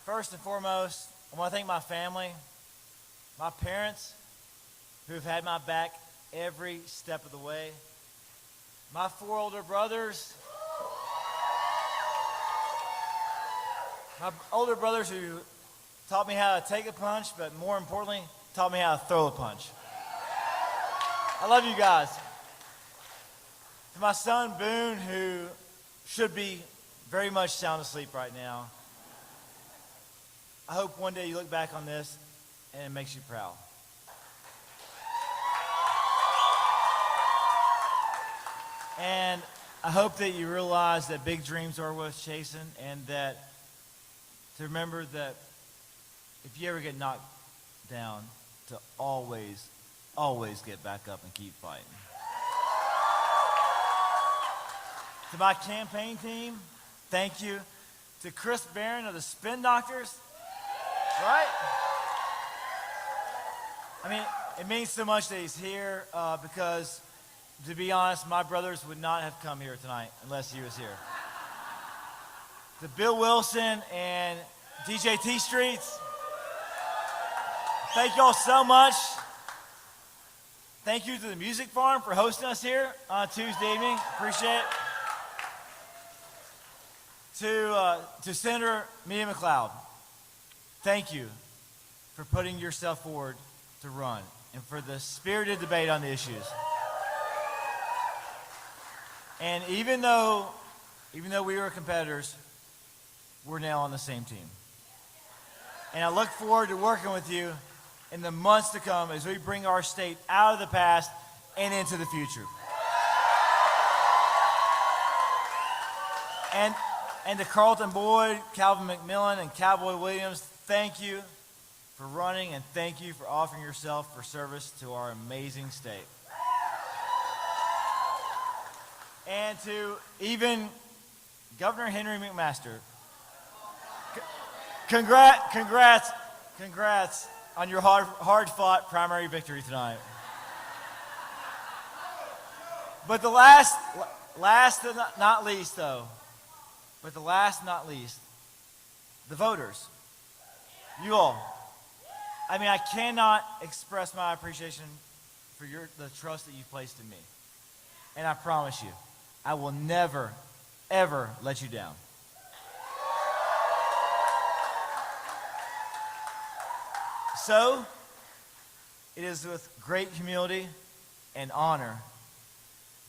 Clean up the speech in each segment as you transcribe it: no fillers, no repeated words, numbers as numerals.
First and foremost, I want to thank my family, my parents, who have had my back every step of the way, my 4 older brothers, who taught me how to take a punch, but more importantly, taught me how to throw a punch. I love you guys. To my son, Boone, who should be very much sound asleep right now, I hope one day you look back on this and it makes you proud. And I hope that you realize that big dreams are worth chasing, and that to remember that if you ever get knocked down, to always, always get back up and keep fighting. To my campaign team, thank you. To Chris Barron of the Spin Doctors, right? I mean, it means so much that he's here because, to be honest, my brothers would not have come here tonight unless he was here. To Bill Wilson and DJ T Streets, thank y'all so much. Thank you to the Music Farm for hosting us here on Tuesday evening. Appreciate it. To Senator Mia McLeod, thank you for putting yourself forward to run and for the spirited debate on the issues. And even though we were competitors, we're now on the same team. And I look forward to working with you in the months to come as we bring our state out of the past and into the future. And to Carlton Boyd, Calvin McMillan, and Cowboy Williams, thank you for running, and thank you for offering yourself for service to our amazing state. And to even Governor Henry McMaster, congrats on your hard-fought primary victory tonight. But the last not least, the voters, you all. I mean, I cannot express my appreciation for the trust that you've placed in me. And I promise you, I will never, ever let you down. So, it is with great humility and honor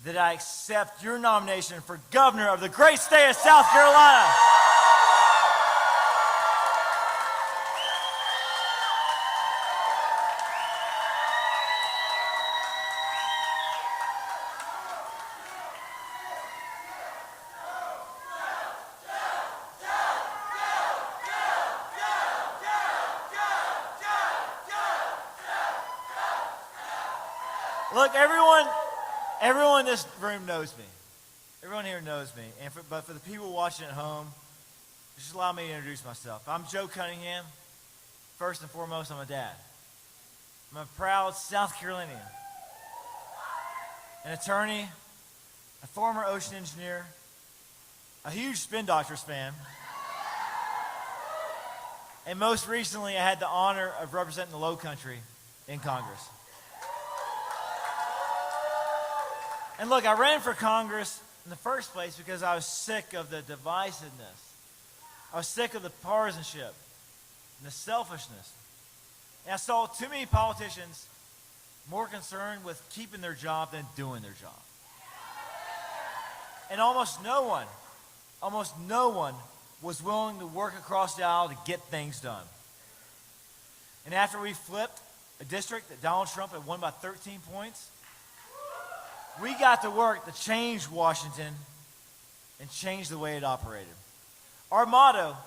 that I accept your nomination for governor of the great state of South Carolina. Look, everyone in this room knows me. Everyone here knows me. But for the people watching at home, just allow me to introduce myself. I'm Joe Cunningham. First and foremost, I'm a dad. I'm a proud South Carolinian, an attorney, a former ocean engineer, a huge Spin Doctors fan, and most recently, I had the honor of representing the Low Country in Congress. And look, I ran for Congress in the first place because I was sick of the divisiveness. I was sick of the partisanship and the selfishness. And I saw too many politicians more concerned with keeping their job than doing their job. And almost no one was willing to work across the aisle to get things done. And after we flipped a district that Donald Trump had won by 13 points, we got to work to change Washington and change the way it operated. Our motto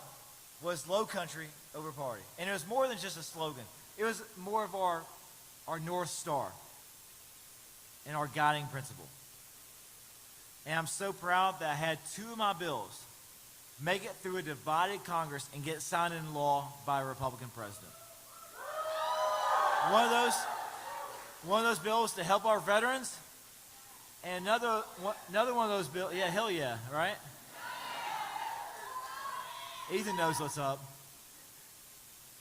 was Low Country over Party. And it was more than just a slogan. It was more of our North Star and our guiding principle. And I'm so proud that I had 2 of my bills make it through a divided Congress and get signed into law by a Republican president. One of those bills to help our veterans. And another one of those bills, yeah, hell yeah, right? Ethan knows what's up.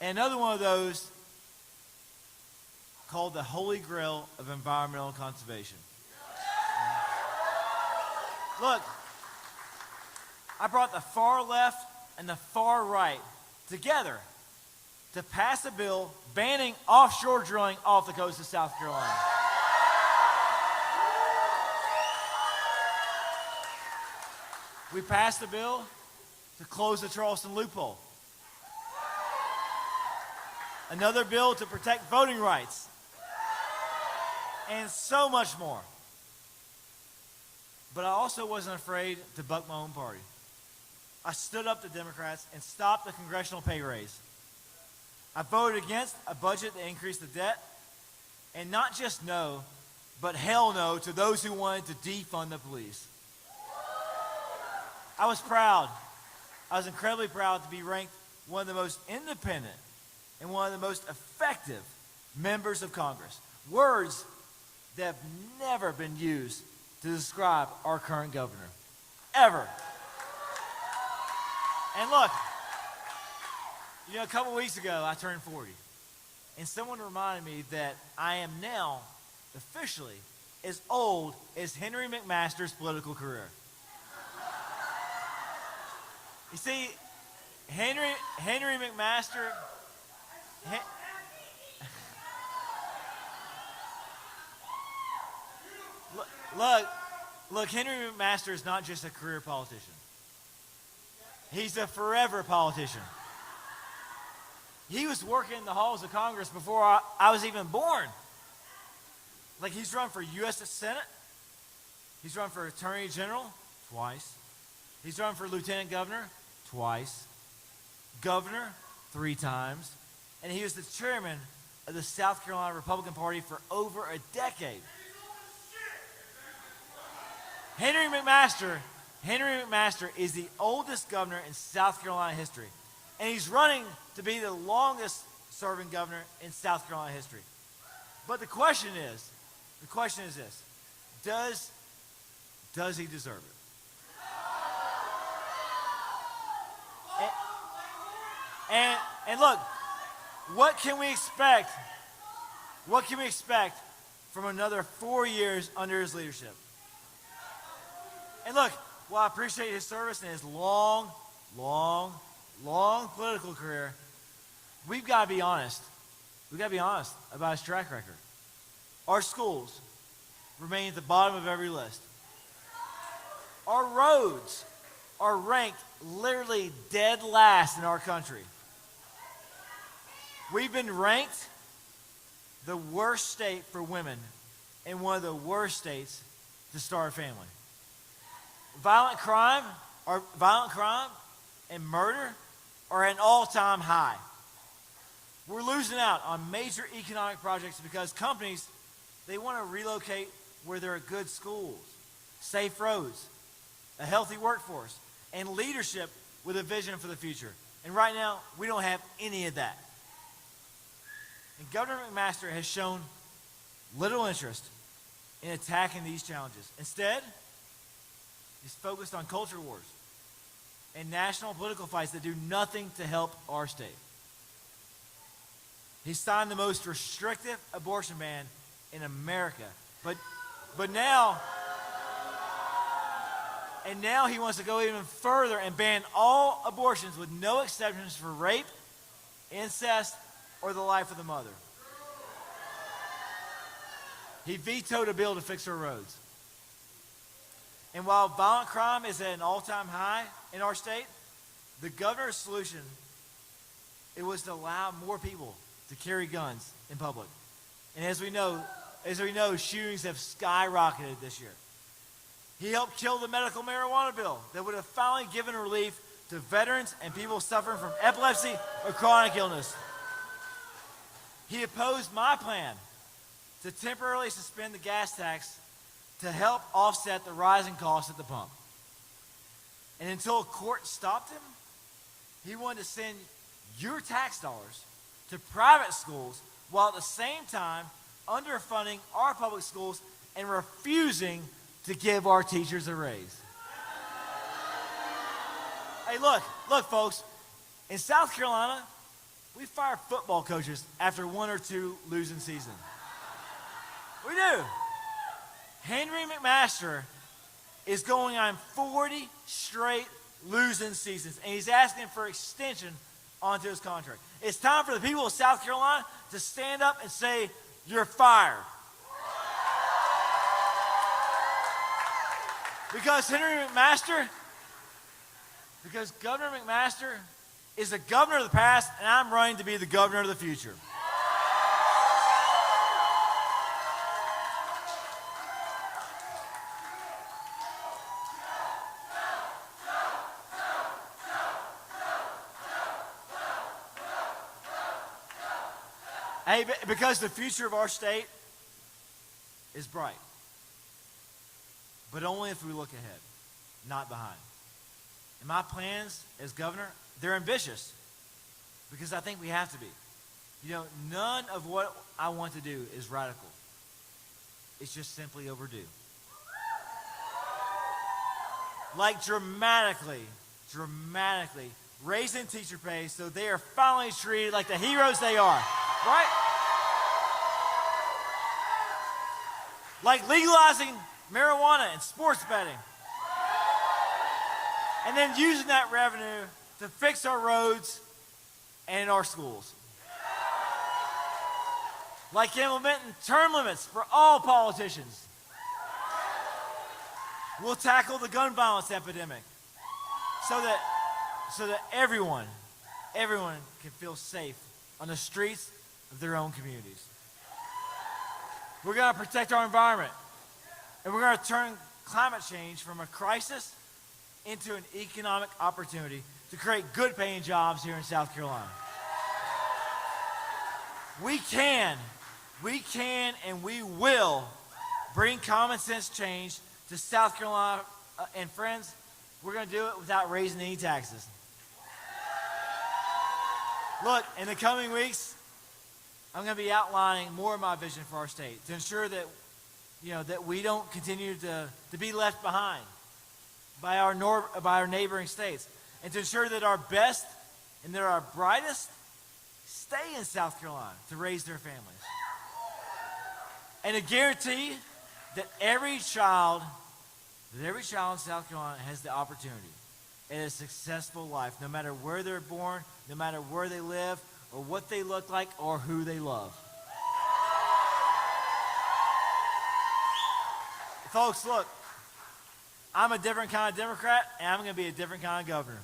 And another one of those called the Holy Grail of environmental conservation. Look, I brought the far left and the far right together to pass a bill banning offshore drilling off the coast of South Carolina. We passed a bill to close the Charleston loophole. Another bill to protect voting rights. And so much more. But I also wasn't afraid to buck my own party. I stood up to Democrats and stopped the congressional pay raise. I voted against a budget that increased the debt, and not just no, but hell no to those who wanted to defund the police. I was proud. I was incredibly proud to be ranked one of the most independent and one of the most effective members of Congress. Words that have never been used to describe our current governor. Ever. And look, a couple weeks ago I turned 40. And someone reminded me that I am now officially as old as Henry McMaster's political career. You see, Henry McMaster... Look, Henry McMaster is not just a career politician. He's a forever politician. He was working in the halls of Congress before I was even born. Like, he's run for U.S. Senate. He's run for Attorney General twice. He's run for Lieutenant Governor twice. Governor 3 times. And he was the chairman of the South Carolina Republican Party for over a decade. Henry McMaster is the oldest governor in South Carolina history. And he's running to be the longest serving governor in South Carolina history. But the question is this: does he deserve it? And look, what can we expect? What can we expect from another 4 years under his leadership? And look, while I appreciate his service and his long political career, we've got to be honest. We've got to be honest about his track record. Our schools remain at the bottom of every list. Our roads are ranked literally dead last in our country. We've been ranked the worst state for women and one of the worst states to start a family. Violent crime and murder are at an all-time high. We're losing out on major economic projects because companies, they want to relocate where there are good schools, safe roads, a healthy workforce, and leadership with a vision for the future. And right now, we don't have any of that. And Governor McMaster has shown little interest in attacking these challenges. Instead, he's focused on culture wars and national political fights that do nothing to help our state. He signed the most restrictive abortion ban in America. But now he wants to go even further and ban all abortions with no exceptions for rape, incest, or the life of the mother. He vetoed a bill to fix our roads. And while violent crime is at an all-time high in our state, the governor's solution, it was to allow more people to carry guns in public. And as we know, shootings have skyrocketed this year. He helped kill the medical marijuana bill that would have finally given relief to veterans and people suffering from epilepsy or chronic illness. He opposed my plan to temporarily suspend the gas tax to help offset the rising costs at the pump. And until a court stopped him, he wanted to send your tax dollars to private schools while at the same time underfunding our public schools and refusing to give our teachers a raise. Hey, look, folks, in South Carolina, We fire football coaches after 1 or 2 losing seasons. We do. Henry McMaster is going on 40 straight losing seasons, and he's asking for extension onto his contract. It's time for the people of South Carolina to stand up and say, you're fired. Because Governor McMaster is the governor of the past, and I'm running to be the governor of the future. Hey, because the future of our state is bright. But only if we look ahead, not behind. And my plans as governor, they're ambitious because I think we have to be. You know, none of what I want to do is radical. It's just simply overdue. Like dramatically raising teacher pay so they are finally treated like the heroes they are. Right? Like legalizing marijuana and sports betting. And then using that revenue to fix our roads and our schools. Like implementing term limits for all politicians. We'll tackle the gun violence epidemic so that everyone can feel safe on the streets of their own communities. We're going to protect our environment, and we're going to turn climate change from a crisis into an economic opportunity to create good paying jobs here in South Carolina. We can and we will bring common sense change to South Carolina, and friends, we're going to do it without raising any taxes. Look, in the coming weeks, I'm going to be outlining more of my vision for our state to ensure that, that we don't continue to be left behind by our neighboring states, and to ensure that our best and that our brightest stay in South Carolina to raise their families. And to guarantee that every child in South Carolina has the opportunity at a successful life, no matter where they're born, no matter where they live, or what they look like, or who they love. Folks, look, I'm a different kind of Democrat, and I'm going to be a different kind of governor.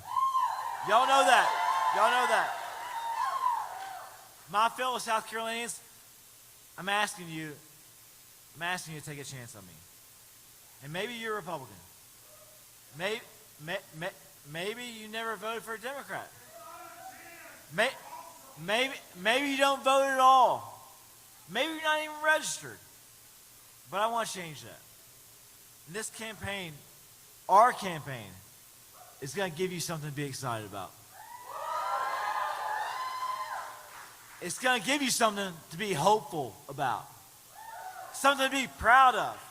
Y'all know that. My fellow South Carolinians, I'm asking you to take a chance on me. And maybe you're a Republican. Maybe you never voted for a Democrat. Maybe you don't vote at all. Maybe you're not even registered. But I want to change that. And this campaign, our campaign, is going to give you something to be excited about. It's going to give you something to be hopeful about. Something to be proud of.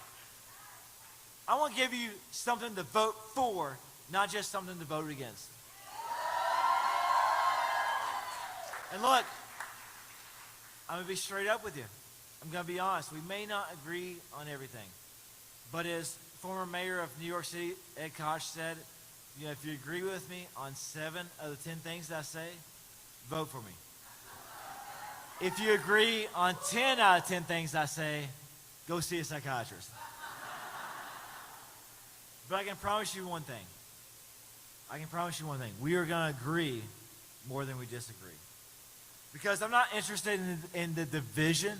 I want to give you something to vote for, not just something to vote against. And look, I'm going to be straight up with you. I'm going to be honest. We may not agree on everything. But as former mayor of New York City, Ed Koch, said, if you agree with me on 7 of the 10 things that I say, vote for me. If you agree on 10 out of 10 things I say, go see a psychiatrist. But I can promise you one thing. We are going to agree more than we disagree. Because I'm not interested in the division.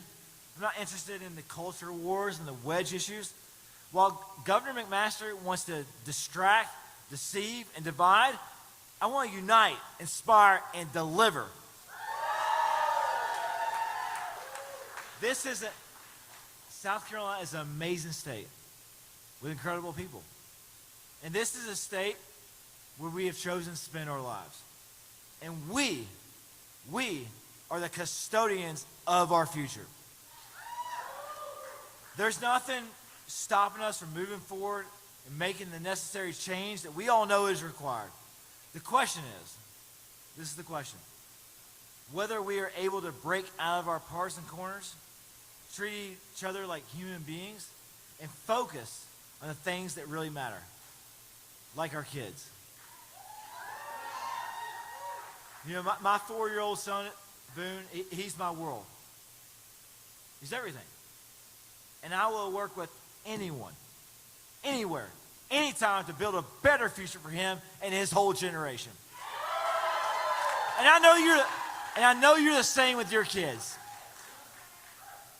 I'm not interested in the culture wars and the wedge issues. While Governor McMaster wants to distract, deceive, and divide, I want to unite, inspire, and deliver. South Carolina is an amazing state with incredible people. And this is a state where we have chosen to spend our lives. And we are the custodians of our future. There's nothing stopping us from moving forward and making the necessary change that we all know is required. The question is, this is the question. whether we are able to break out of our partisan corners, treat each other like human beings, and focus on the things that really matter, like our kids. You know, my 4-year-old son, Boone, he's my world. He's everything. And I will work with anyone, anywhere, anytime to build a better future for him and his whole generation. And I know you're the same with your kids.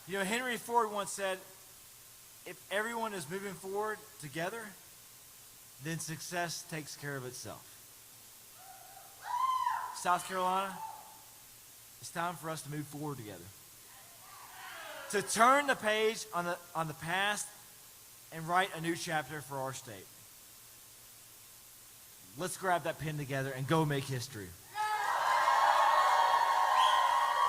You know, Henry Ford once said, if everyone is moving forward together, then success takes care of itself. South Carolina, it's time for us to move forward together. To turn the page on the past and write a new chapter for our state. Let's grab that pen together and go make history.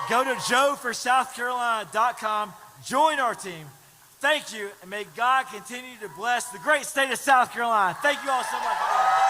Go to joeforsouthcarolina.com. Join our team. Thank you, and may God continue to bless the great state of South Carolina. Thank you all so much for being here.